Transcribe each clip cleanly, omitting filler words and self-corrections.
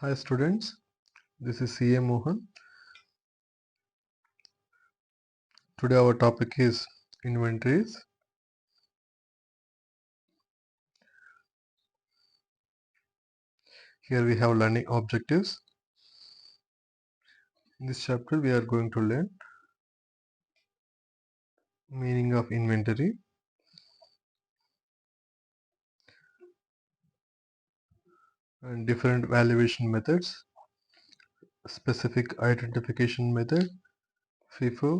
Hi students, this is CA Mohan. Today our topic is inventories. Here we have learning objectives. In this chapter we are going to learn meaning of inventory, and different valuation methods, specific identification method, FIFO,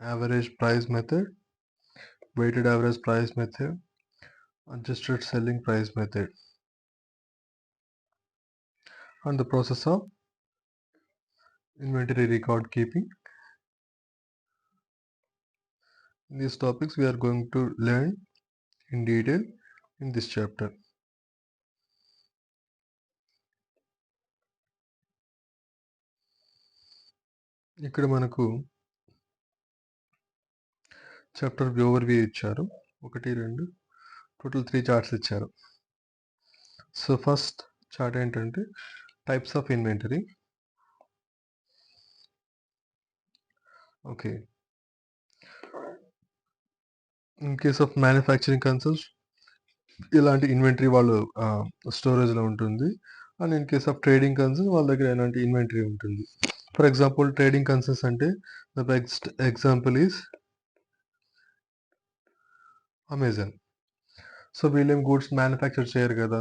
average price method, weighted average price method, adjusted selling price method, and the process of inventory record keeping. In these topics we are going to learn in detail in this chapter. ఇక్కడ మనకు chapter overview ఇచ్చారు. 1, 2 total 3 charts ఇచ్చారు. So first chart ఏంటంటే types of inventory. Okay. In case of manufacturing concerns ఇలాంటి inventory వాళ్ళు స్టోరేజ్‌లో ఉంటుంది. And in case of trading concerns వాళ్ళ దగ్గర ఎలాంటి ఇన్వెంటరీ ఉంటుంది. ఫర్ ఎగ్జాంపుల్ ట్రేడింగ్ కన్సర్న్స్ అంటే the best example is Amazon. So వీళ్ళేం గూడ్స్ మ్యానుఫ్యాక్చర్ చేయరు కదా!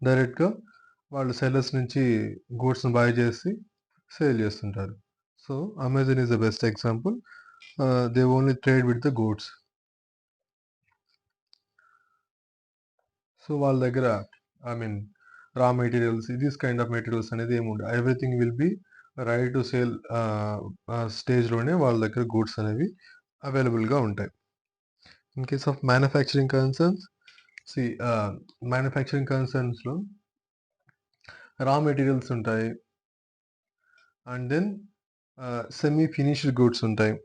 డైరెక్ట్‌గా వాళ్ళు సెల్లర్స్ నుంచి గూడ్స్‌ని బై చేసి సేల్ చేస్తుంటారు. So Amazon is the best example. They only trade with the goods. So వాళ్ళ దగ్గర I mean raw materials these kind of materials అనేది ఏమి ఉండవు. Everything will be ready to sale స్టేజ్‌లోనే వాళ్ళ దగ్గర గూడ్స్ అనేవి అవైలబుల్‌గా ఉంటాయి. In case of manufacturing concerns manufacturing కన్సర్న్స్‌లో రా మెటీరియల్స్ ఉంటాయి. And then semi finished goods ఉంటాయి.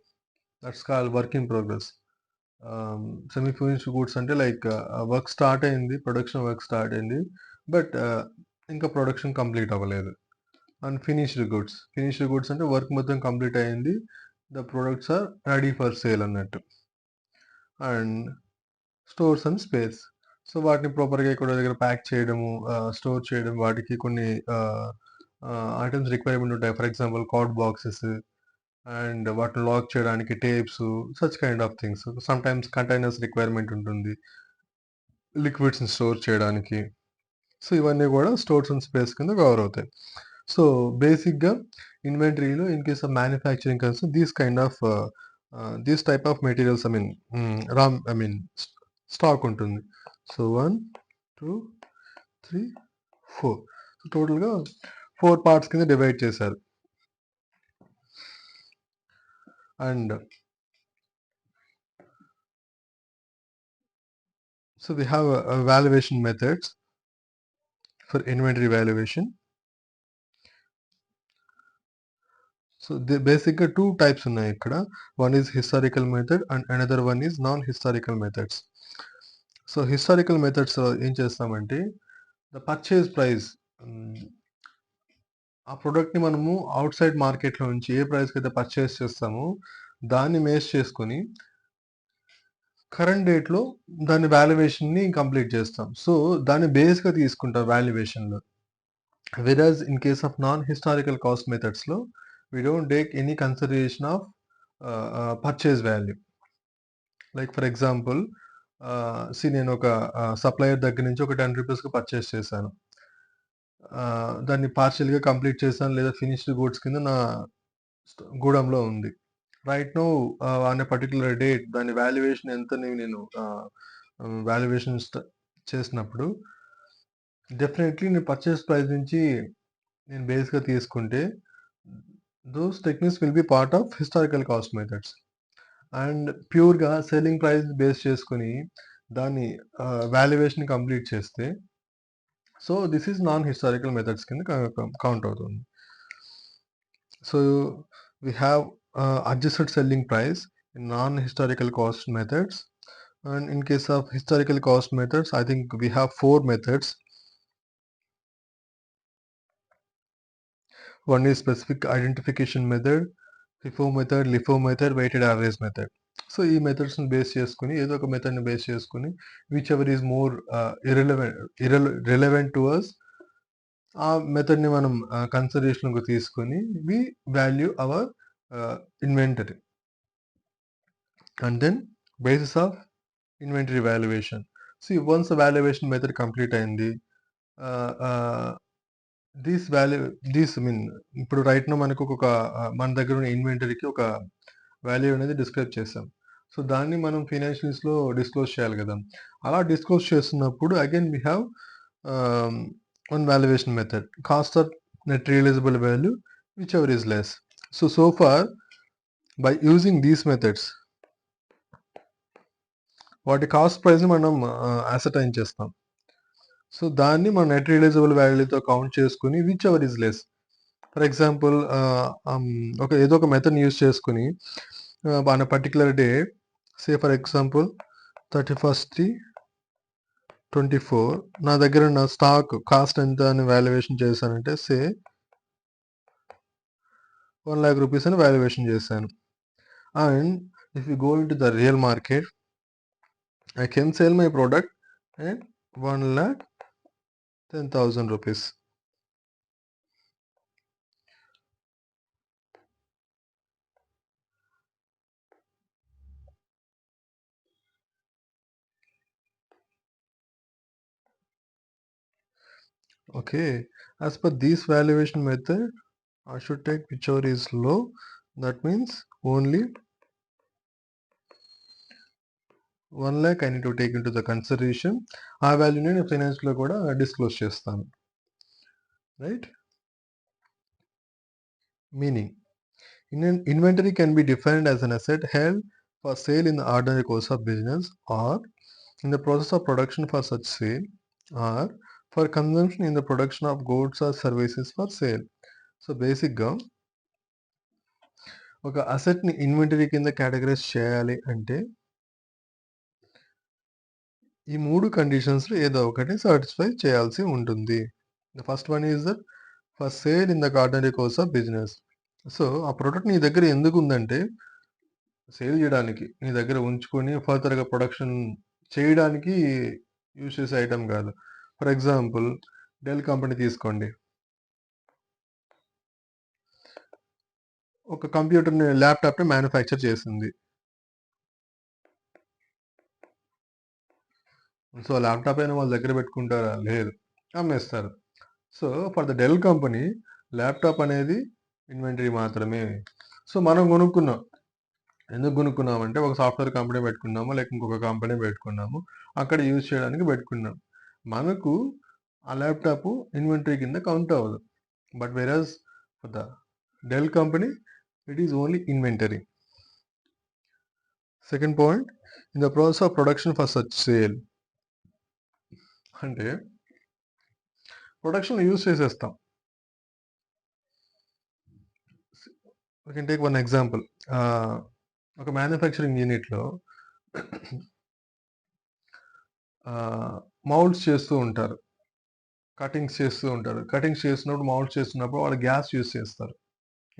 That's called work in progress. Semi finished goods అంటే లైక్ వర్క్ స్టార్ట్ అయింది. ప్రొడక్షన్ వర్క్ స్టార్ట్ అయింది. బట్ ఇంకా ప్రొడక్షన్ కంప్లీట్ అవ్వలేదు. అండ్ ఫినిష్డ్ గూడ్స్ అంటే work మొత్తం కంప్లీట్ అయింది. The products are ready for sale అన్నట్టు. And stores and space. So వాటిని ప్రాపర్‌గా ఎక్కడో దగ్గర ప్యాక్ చేయడము, స్టోర్ చేయడం, వాటికి కొన్ని ఐటెమ్స్ రిక్వైర్మెంట్ ఉంటాయి. For example card boxes and వాటిని లాక్ చేయడానికి tapes, such kind of things. Sometimes containers requirement ఉంటుంది. లిక్విడ్స్‌ని స్టోర్ చేయడానికి. సో ఇవన్నీ కూడా స్టోర్స్ అండ్ స్పేస్ కింద కవర్ అవుతాయి. సో బేసిక్‌గా ఇన్వెంటరీలో in case of manufacturing concern these type of materials I mean stock ఉంటుంది. సో 1, 2, 3, 4 టోటల్‌గా 4 పార్ట్స్ కింద డివైడ్ చేశారు. And so we have valuation methods for inventory valuation. So బేసిక్‌గా 2 టైప్స్ ఉన్నాయి ఇక్కడ. One is historical method and another one is non historical methods. So historical మెథడ్స్‌లో ఏం చేస్తామంటే ద పర్చేజ్ ప్రైస్ ఆ ప్రొడక్ట్‌ని మనము ఔట్‌సైడ్ మార్కెట్‌లో నుంచి ఏ ప్రైస్‌కైతే పర్చేజ్ చేస్తామో దాన్ని బేస్ చేసుకొని కరెంట్ డేట్‌లో దాని వాల్యుయేషన్‌ని కంప్లీట్ చేస్తాం. సో దాన్ని బేస్‌గా తీసుకుంటాం వాల్యుయేషన్‌లో. Whereas in case of non historical cost మెథడ్స్‌లో we don't take any consideration of purchase value. Like for example నేను ఒక సప్లయర్ దగ్గర నుంచి ఒక ₹10కి పర్చేజ్ చేశాను. దాన్ని పార్షియల్‌గా కంప్లీట్ చేశాను లేదా ఫినిష్డ్ గూడ్స్ కింద నా గూడెంలో ఉంది. Right now on a particular date దాని వాల్యుయేషన్ ఎంతని నేను వాల్యుయేషన్ చేసినప్పుడు డెఫినెట్‌లీ నేను పర్చేజ్ ప్రైస్ నుంచి నేను బేస్‌గా తీసుకుంటే those techniques will be part of historical cost methods. And ప్యూర్‌గా సెల్లింగ్ ప్రైస్ బేస్ చేసుకొని దాన్ని వాల్యుయేషన్ కంప్లీట్ చేస్తే so this is non historical methods కింద కౌంట్ అవుతుంది. So we have adjusted selling price in non-historical cost methods, and in case of historical cost methods I think we have 4 methods. One is specific identification method, FIFO method, LIFO method, weighted average method. So ఈ మెథడ్స్ని base చేసుకుని ఏదో ఒక మెథడ్ని base చేసుకుని whichever is more relevant to us, ఆ మెథడ్ని మనం కన్సిడరేషన్లోకి తీసుకొని we value our inventory. And then basis of inventory valuation. So once valuation method complete అయింది, ఇప్పుడు రైట్ నో మనకు ఒక మన దగ్గర ఉన్న ఇన్వెంటరీకి ఒక వాల్యూ అనేది డిస్క్రైబ్ చేసాం. సో దాన్ని మనం ఫైనాన్షియల్స్లో డిస్క్లోజ్ చేయాలి కదా. అలా డిస్క్లోజ్ చేస్తున్నప్పుడు again we have one valuation method, cost of net realizable value, whichever is less. So far by using these methods వాటి కాస్ట్ ప్రైస్ని మనం అసర్టైన్ చేస్తాం. సో దాన్ని మనం నెట్ రియలైజబుల్ వాల్యూతో కౌంట్ చేసుకుని which ever is less. For example ఏదో ఒక మెథడ్ని use చేసుకుని on particular day, say for example 31/3/24 నా దగ్గర ఉన్న స్టాక్ కాస్ట్ ఎంత అని వాల్యుయేషన్ చేశానంటే సే 1 lakh rupees అని వాల్యుయేషన్ చేశాను. And if you go in to the real market, I can sell my product at 1,10,000 rupees. Okay, as per this valuation method, I should take whichever is low. That means only 1 lakh I need to take into the consideration. ఆ వాల్యూని నేను ఫైనాన్స్లో కూడా disclose చేస్తాను. Right? Meaning, inventory can be defined as an asset held for sale in the ordinary course of business or in the process of production for such sale or for consumption in the production of goods or services for sale. So బేసిక్గా ఒక అసెట్ని inventory కింద categorise చేయాలి అంటే ఈ 3 కండిషన్స్లో ఏదో ఒకటి satisfy చేయాల్సి ఉంటుంది. The first one is that for sale in the ordinary course of business. So ఆ ప్రోడక్ట్ నీ దగ్గర ఎందుకు ఉందంటే సేల్ చేయడానికి, నీ దగ్గర ఉంచుకొని ఫర్దర్గా ప్రొడక్షన్ చేయడానికి యూజ్ చేసే ఐటమ్ కాదు. ఫర్ ఎగ్జాంపుల్ డెల్ కంపెనీ తీసుకోండి. ఒక కంప్యూటర్ని, ల్యాప్టాప్ని మ్యానుఫ్యాక్చర్ చేసింది. సో ల్యాప్టాప్ అయినా వాళ్ళ దగ్గర పెట్టుకుంటారా? లేదు, అమ్మేస్తారు. So for the Dell company laptop అనేది ఇన్వెంటరీ మాత్రమే. సో మనం కొనుక్కున్నాం. ఎందుకు కొనుక్కున్నామంటే ఒక సాఫ్ట్వేర్ కంపెనీ పెట్టుకున్నాము, లేక ఇంకొక కంపెనీ పెట్టుకున్నాము, అక్కడ యూజ్ చేయడానికి పెట్టుకున్నాం. మనకు ఆ ల్యాప్టాప్ ఇన్వెంటరీ కింద కౌంట్ అవ్వదు. బట్ వెరాజ్ for the Dell company it is only inventory. Second point, in the process of production for such sale. అంటే ప్రొడక్షన్లో యూజ్ చేసేస్తాం. We can take one example. ఒక మ్యానుఫ్యాక్చరింగ్ యూనిట్లో మౌల్డ్స్ చేస్తూ ఉంటారు, కటింగ్స్ చేస్తూ ఉంటారు. కటింగ్స్ చేసినప్పుడు, మౌల్డ్స్ చేస్తున్నప్పుడు వాళ్ళు గ్యాస్ యూజ్ చేస్తారు,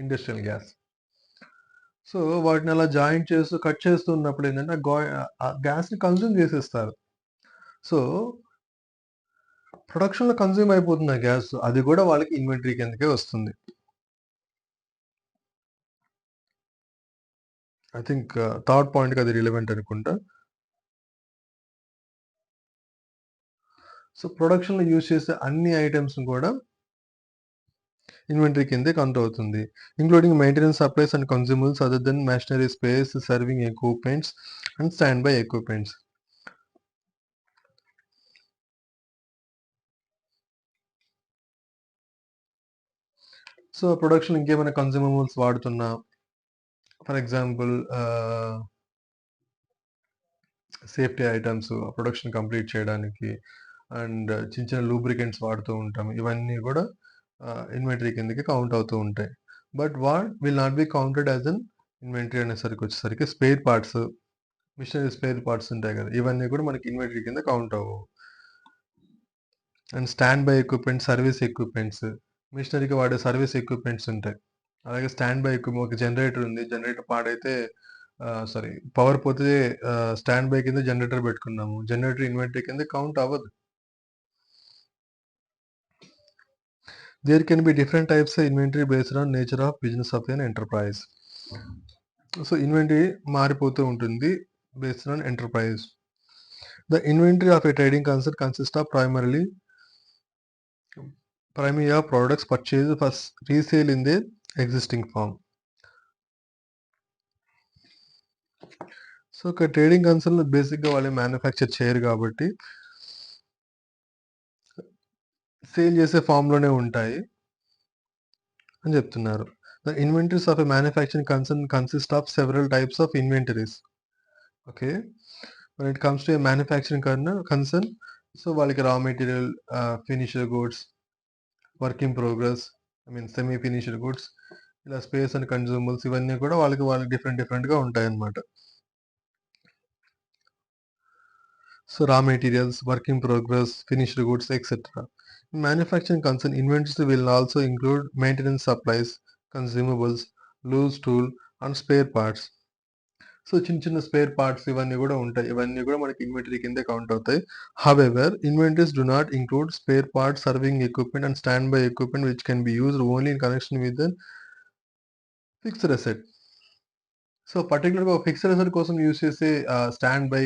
ఇండస్ట్రియల్ గ్యాస్. సో వాటిని అలా జాయింట్ చేస్తూ కట్ చేస్తూ ఉన్నప్పుడు ఏంటంటే ఆ గ్యాస్ని కన్జ్యూమ్ చేసేస్తారు. సో ప్రొడక్షన్లో కన్జ్యూమ్ అయిపోతుంది ఆ గ్యాస్, అది కూడా వాళ్ళకి ఇన్వెంటరీ కిందకే వస్తుంది. ఐ థింక్ థర్డ్ పాయింట్కి అది రిలవెంట్ అనుకుంటా. సో ప్రొడక్షన్లో యూజ్ చేసే అన్ని ఐటమ్స్ కూడా ఇన్వెంటరీ కిందే కౌంట్ అవుతుంది, including maintenance, supplies and consumables other than machinery, space, serving equipments and standby equipments. So production ఇంకేమైనా కన్జ్యూమబుల్స్ వాడుతున్నా, for example safety items production complete చేయడానికి, అండ్ చిన్న చిన్న లూబ్రికెంట్స్ వాడుతూ ఉంటాం. ఇవన్నీ కూడా ఇన్వెంటరీ కిందకి కౌంట్ అవుతూ ఉంటాయి. But what will not be counted as an inventory అనేసరికి వచ్చేసరికి spare parts, machinery spare parts ఉంటాయి కదా, ఇవన్నీ కూడా మనకి ఇన్వెంటరీ కింద కౌంట్ అవ్వవు. And standby equipment, service equipments, మిషనరీకి వాడే సర్వీస్ ఎక్విప్మెంట్స్ ఉంటాయి. అలాగే స్టాండ్ బై ఎక్విప్‌మెంట్ ఒక జనరేటర్ ఉంది. జనరేటర్ పాడైతే సారీ పవర్ పోతే స్టాండ్ బై కింద జనరేటర్ పెట్టుకున్నాము. జనరేటర్ ఇన్వెంటరీ కింద కౌంట్ అవ్వదు. There can be different types of inventory based on nature of business of an enterprise. So inventory మారిపోతూ ఉంటుంది based on enterprise. The inventory of a trading concern consists of primarily of products purchased for resale in their existing form. So ఒక trading concern బేసిక్గా వాళ్ళు manufacture చేయరు కాబట్టి sale చేసే ఫామ్లోనే ఉంటాయి అని చెప్తున్నారు. The inventories of a manufacturing concern consist of several types of inventories. Okay, when it comes to a manufacturing concern, so వాళ్ళకి raw material, finished goods, work in progress, semi finished goods, ఇలా space and consumables ఇవన్నీ కూడా వాళ్ళకి డిఫరెంట్గా ఉంటాయన్నమాట. So raw materials, work in progress, finished goods etcetera. Manufacturing concern inventories will also include maintenance supplies, consumables, loose tool and spare parts. So చిన్న spare parts ఇవన్నీ కూడా ఉంటాయి. ఇవన్నీ కూడా మనకి ఇన్వెంటరీ కిందే కౌంట్ అవుతాయి. However inventories do not include spare parts, serving equipment and standby equipment which can be used only in connection with an fixed asset. So పర్టికులర్గా ఫిక్స్డ్ అసెట్ కోసం యూజ్ చేసే స్టాండ్ బై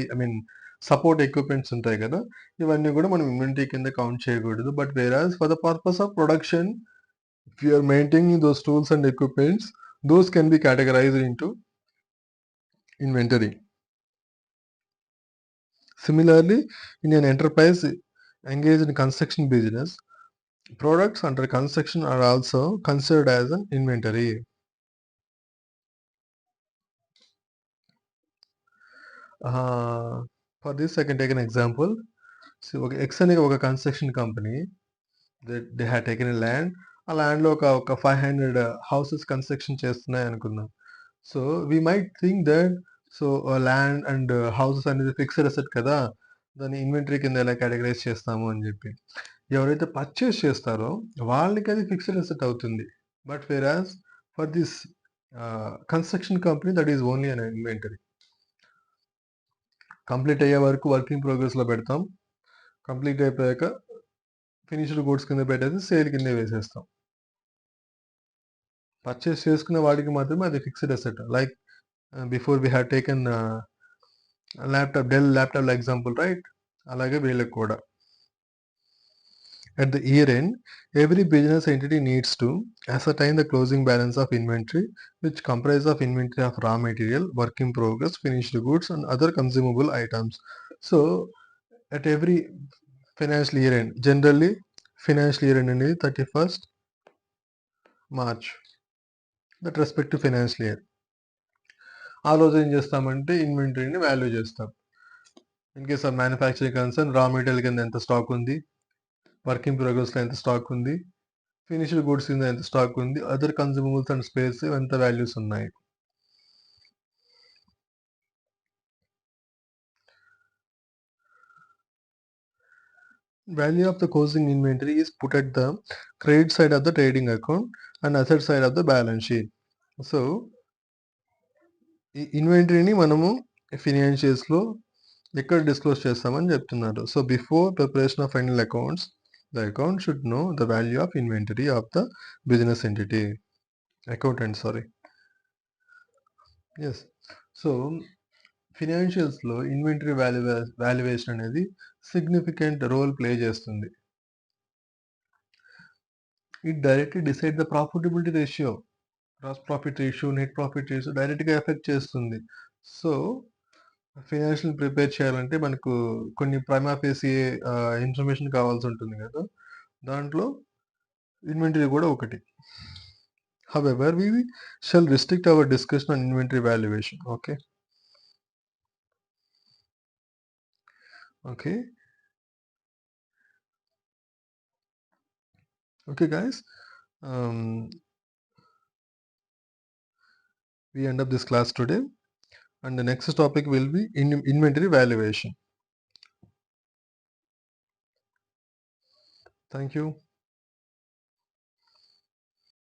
సపోర్ట్ ఎక్విప్మెంట్స్ ఉంటాయి కదా, ఇవన్నీ కూడా మనం inventory కింద count చేయకూడదు. But whereas for the purpose of production, if you are maintaining those tools and equipments, those can be categorized into inventory. Similarly, in an enterprise engaged in construction business, products under construction are also considered as an inventory. For this, I can take an example. So, okay, X అనే ఒక construction company, they had taken a land. ఆ ల్యాండ్లో ఒక 500 houses construction చేస్తున్నాయి అనుకుందాం. So we might think that so land and houses అనేది fixed asset కదా, దాన్ని ఇన్వెంటరీ కింద ఎలా కేటగరైజ్ చేస్తాము అని చెప్పి. ఎవరైతే పర్చేస్ చేస్తారో వాళ్ళకి అది ఫిక్స్డ్ అసెట్ అవుతుంది. But whereas for this construction company that is only an inventory. Complete అయ్యే వరకు వర్కింగ్ ప్రోగ్రెస్లో పెడతాం. కంప్లీట్ అయిపోయాక ఫినిష్డ్ గూడ్స్ కింద పెట్టేసి సేల్ కింద వేసేస్తాం. పర్చేస్ చేసుకునే వాడికి మాత్రమే అది fixed asset. Like before we have taken laptop, Dell laptop example, right? అలాగే వీళ్ళకి కూడా at the year end, every business entity needs to ascertain the closing balance of inventory, which comprises of inventory of raw material, work in progress, finished goods and other consumable items. So at every financial year end, generally financial year end అనేది 31st March, that respective financial year. ఆ రోజు ఏం చేస్తామంటే ఇన్వెంటరీని value చేస్తాం. In case of manufacturing concern, raw material కింద ఎంత stock ఉంది, work in ప్రోగ్రెస్లో ఎంత స్టాక్ ఉంది, ఫినిష్డ్ గూడ్స్ కింద ఎంత స్టాక్ ఉంది, అదర్ కన్జ్యూమబుల్స్ అండ్ స్పేస్ ఎంత వాల్యూస్ ఉన్నాయి. Value of the closing inventory is put at the credit side of the trading account and asset side of the balance sheet. So ఈ ఇన్వెంటరీని మనము ఫినాన్షియల్స్లో ఎక్కడ డిస్క్లోజ్ చేస్తామని చెప్తున్నారు. So before preparation of final accounts, the account should know the value of inventory of the business entity. Accountant, sorry. Yes. So ఫినాన్షియల్స్లో inventory valuation అనేది significant role play చేస్తుంది. It directly decide the profitability ratio, gross profit ratio, net profit ratio డైరెక్ట్గా effect చేస్తుంది. So financial prepare చేయాలంటే మనకు కొన్ని prima facie information కావాల్సి ఉంటుంది కదా, దాంట్లో ఇన్వెంటరీ కూడా ఒకటి. However, we shall restrict our discussion on inventory valuation. Okay. Okay. Okay, guys. We end up this class today, and the next topic will be inventory valuation. Thank you.